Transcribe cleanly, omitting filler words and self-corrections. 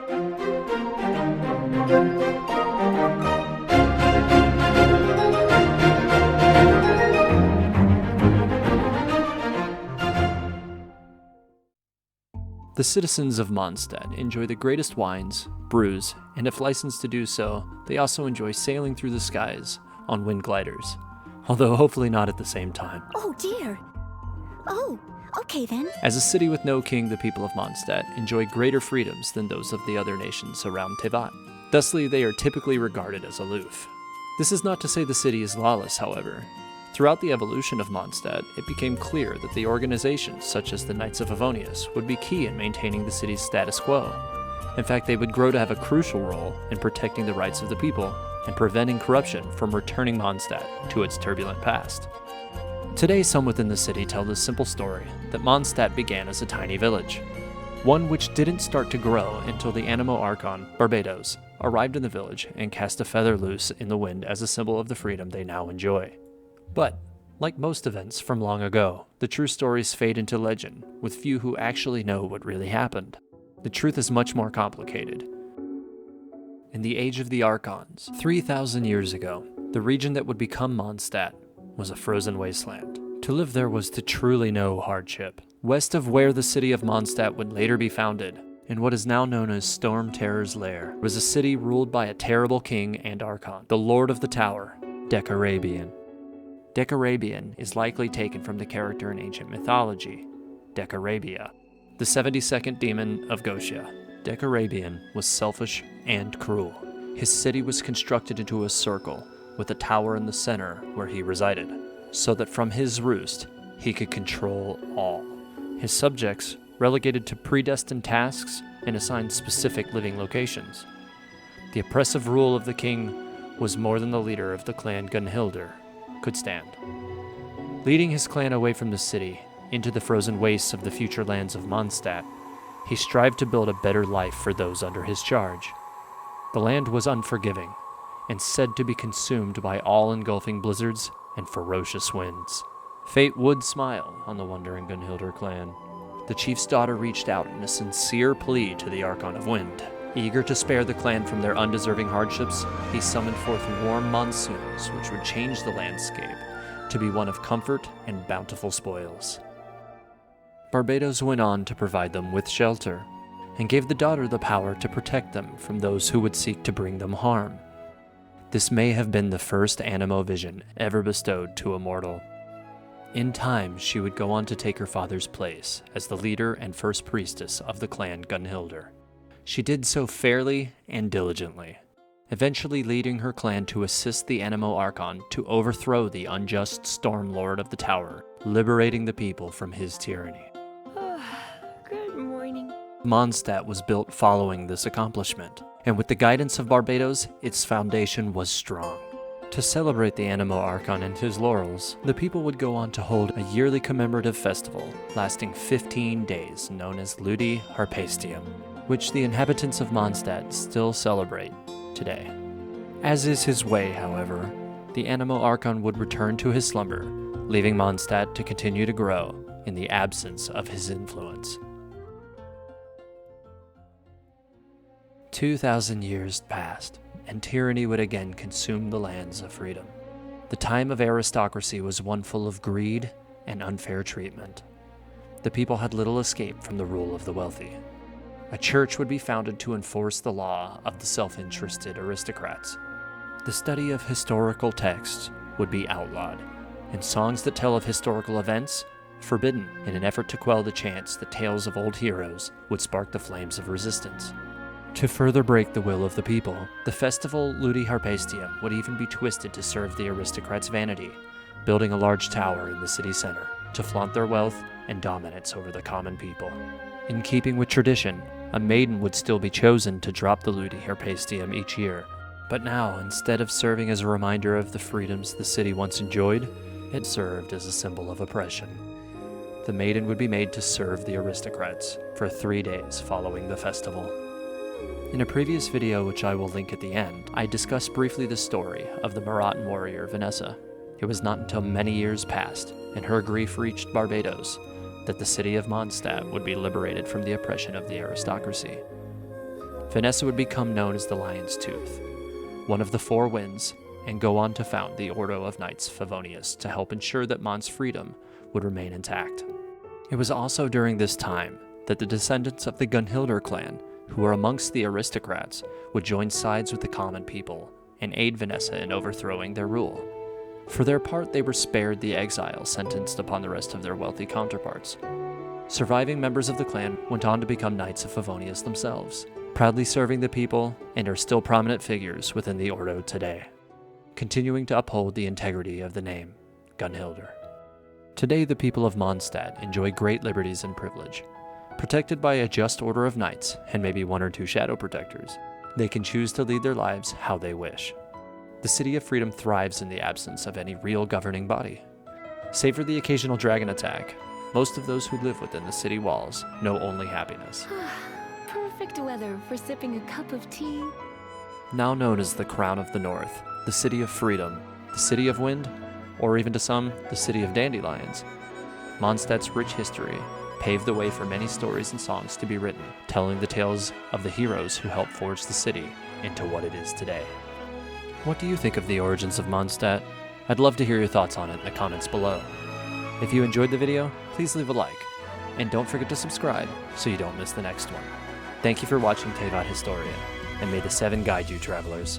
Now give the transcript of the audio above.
The citizens of Mondstadt enjoy the greatest wines, brews, and if licensed to do so, they also enjoy sailing through the skies on wind gliders, although hopefully not at the same time. Oh dear. Oh, okay then. As a city with no king, the people of Mondstadt enjoy greater freedoms than those of the other nations around Teyvat. Thusly, they are typically regarded as aloof. This is not to say the city is lawless, however. Throughout the evolution of Mondstadt, it became clear that the organizations, such as the Knights of Avonius, would be key in maintaining the city's status quo. In fact, they would grow to have a crucial role in protecting the rights of the people and preventing corruption from returning Mondstadt to its turbulent past. Today, some within the city tell the simple story that Mondstadt began as a tiny village, one which didn't start to grow until the Animo Archon, Barbatos, arrived in the village and cast a feather loose in the wind as a symbol of the freedom they now enjoy. But, like most events from long ago, the true stories fade into legend, with few who actually know what really happened. The truth is much more complicated. In the age of the Archons, 3,000 years ago, the region that would become Mondstadt was a frozen wasteland. To live there was to truly know hardship. West of where the city of Mondstadt would later be founded, in what is now known as Storm Terror's Lair, was a city ruled by a terrible king and Archon, the Lord of the Tower, Decarabian. Decarabian is likely taken from the character in ancient mythology, Decarabia, the 72nd demon of Gotia. Decarabian was selfish and cruel. His city was constructed into a circle, with a tower in the center where he resided, so that from his roost, he could control all. His subjects relegated to predestined tasks and assigned specific living locations. The oppressive rule of the king was more than the leader of the clan Gunhildr could stand. Leading his clan away from the city, into the frozen wastes of the future lands of Mondstadt, he strived to build a better life for those under his charge. The land was unforgiving, and said to be consumed by all-engulfing blizzards and ferocious winds. Fate would smile on the wandering Gunhildr clan. The chief's daughter reached out in a sincere plea to the Archon of Wind. Eager to spare the clan from their undeserving hardships, he summoned forth warm monsoons which would change the landscape to be one of comfort and bountiful spoils. Barbatos went on to provide them with shelter, and gave the daughter the power to protect them from those who would seek to bring them harm. This may have been the first Animo vision ever bestowed to a mortal. In time, she would go on to take her father's place as the leader and first priestess of the clan Gunhildr. She did so fairly and diligently, eventually leading her clan to assist the Animo Archon to overthrow the unjust Storm Lord of the Tower, liberating the people from his tyranny. Good morning. Monstadt was built following this accomplishment, and with the guidance of Barbatos, its foundation was strong. To celebrate the Animo Archon and his laurels, the people would go on to hold a yearly commemorative festival lasting 15 days known as Ludi Harpastium, which the inhabitants of Mondstadt still celebrate today. As is his way, however, the Animo Archon would return to his slumber, leaving Mondstadt to continue to grow in the absence of his influence. 2,000 years passed, and tyranny would again consume the lands of freedom. The time of aristocracy was one full of greed and unfair treatment. The people had little escape from the rule of the wealthy. A church would be founded to enforce the law of the self-interested aristocrats. The study of historical texts would be outlawed, and songs that tell of historical events forbidden in an effort to quell the chance that tales of old heroes would spark the flames of resistance. To further break the will of the people, the festival Ludi Harpastium would even be twisted to serve the aristocrats' vanity, building a large tower in the city center to flaunt their wealth and dominance over the common people. In keeping with tradition, a maiden would still be chosen to drop the Ludi Harpastium each year, but now, instead of serving as a reminder of the freedoms the city once enjoyed, it served as a symbol of oppression. The maiden would be made to serve the aristocrats for 3 days following the festival. In a previous video, which I will link at the end, I discussed briefly the story of the Marattan warrior Vanessa. It was not until many years passed, and her grief reached Barbatos, that the city of Mondstadt would be liberated from the oppression of the aristocracy. Vanessa would become known as the Lion's Tooth, one of the Four Winds, and go on to found the Ordo of Knights Favonius to help ensure that Mond's freedom would remain intact. It was also during this time that the descendants of the Gunhildr clan, who were amongst the aristocrats, would join sides with the common people and aid Vanessa in overthrowing their rule. For their part, they were spared the exile sentenced upon the rest of their wealthy counterparts. Surviving members of the clan went on to become Knights of Favonius themselves, proudly serving the people and are still prominent figures within the Ordo today, continuing to uphold the integrity of the name Gunhildr. Today, the people of Mondstadt enjoy great liberties and privilege. Protected by a just order of knights and maybe one or two shadow protectors, they can choose to lead their lives how they wish. The City of Freedom thrives in the absence of any real governing body. Save for the occasional dragon attack, most of those who live within the city walls know only happiness. Perfect weather for sipping a cup of tea. Now known as the Crown of the North, the City of Freedom, the City of Wind, or even to some, the City of Dandelions, Mondstadt's rich history paved the way for many stories and songs to be written, telling the tales of the heroes who helped forge the city into what it is today. What do you think of the origins of Mondstadt? I'd love to hear your thoughts on it in the comments below. If you enjoyed the video, please leave a like, and don't forget to subscribe so you don't miss the next one. Thank you for watching Teyvat Historia, and may the 7 guide you, travelers.